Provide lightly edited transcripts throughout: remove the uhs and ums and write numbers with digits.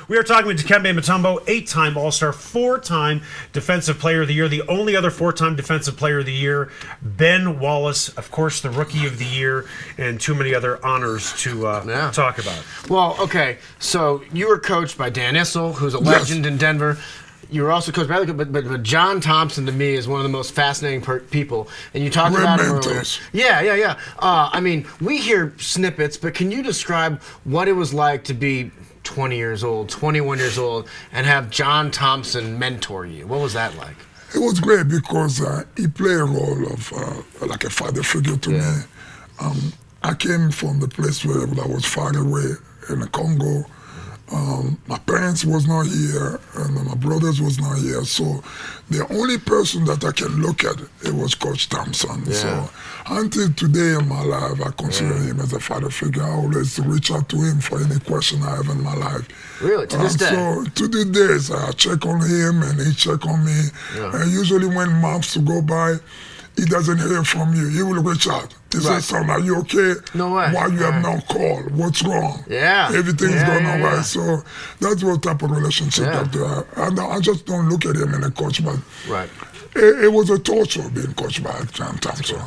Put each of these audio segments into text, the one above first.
We are talking with Dikembe Mutombo, 8-time All-Star, 4-time Defensive Player of the Year. The only other 4-time Defensive Player of the Year, Ben Wallace, of course, the Rookie of the Year, and too many other honors to talk about. Well, okay, so you were coached by Dan Issel, who's a legend in Denver. You were also coached by but John Thompson, to me, is one of the most fascinating people. And you talked about him earlier. Yeah. I mean, we hear snippets, but can you describe what it was like to be 20 years old, 21 years old, and have John Thompson mentor you? What was that like? It was great because he played a role of like a father figure to me. I came from the place where I was far away in the Congo. My parents was not here, and my brothers was not here. So the only person that I can look at, it was Coach Thompson. Yeah. So until today in my life, I consider him as a father figure. I always reach out to him for any question I have in my life. Really? To this day? So to this day, I check on him and he check on me. Yeah. And usually when months go by, he doesn't hear from you. He will reach out. He says, son, are you okay? No way. Why you have no call? What's wrong? Yeah. Everything's going all right. So that's what type of relationship that they have. And I just don't look at him in a coach, but it was a torture being coached by John Thompson.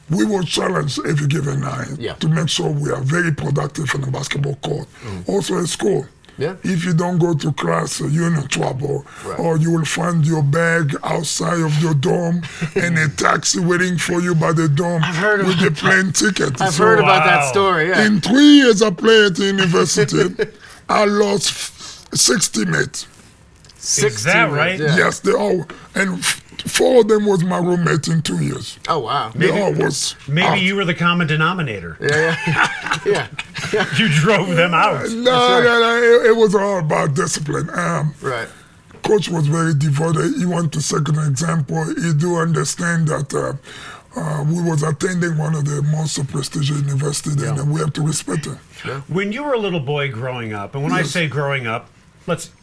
We were challenged every given night to make sure we are very productive in the basketball court. Also at school. Yeah. If you don't go to class, you're in trouble. Or you will find your bag outside of your dorm and a taxi waiting for you by the dorm with a plane ticket. I've heard about that story, yeah. In 3 years I played at the university, I lost 6 teammates. Is that right? Yeah. Yes, they all. And 4 of them was my roommate in 2 years. Oh, wow. They all was Maybe you were the common denominator. Yeah. You drove them out. No, it was all about discipline. Coach was very devoted. He wanted to set an example. He do understand that we was attending one of the most prestigious universities, and we have to respect it. When you were a little boy growing up, and when I say growing up,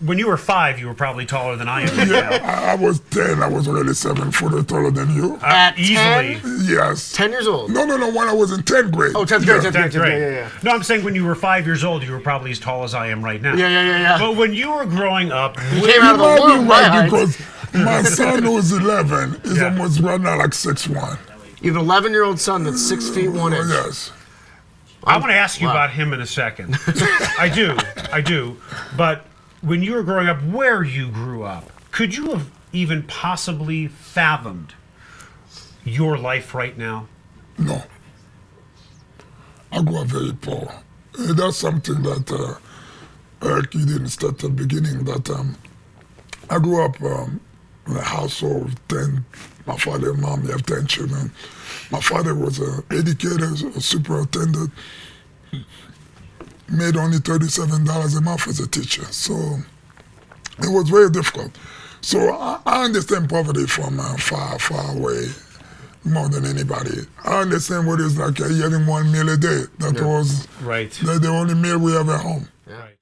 when you were 5, you were probably taller than I am now. I was 10. I was already 7 foot taller than you. At easily. 10? Yes. 10 years old? No. When I was in 10th grade. Oh, 10th grade. 10th grade. Yeah. No, I'm saying when you were 5 years old, you were probably as tall as I am right now. Yeah. But when you were growing up, you came out of the womb, right? Because my son who's 11 is almost right now like 6'1". You have an 11-year-old son that's 6 feet 1 inch. Yes. I want to ask you about him in a second. I do. But when you were growing up, where you grew up, could you have even possibly fathomed your life right now? No. I grew up very poor. That's something that Eric, you didn't start at the beginning. That I grew up in a household of 10. My father and mom, you have 10 children. My father was an educator, a superintendent. Made only $37 a month as a teacher. So it was very difficult. So I understand poverty from far away more than anybody. I understand what it's like getting 1 meal a day. That was the only meal we have at home.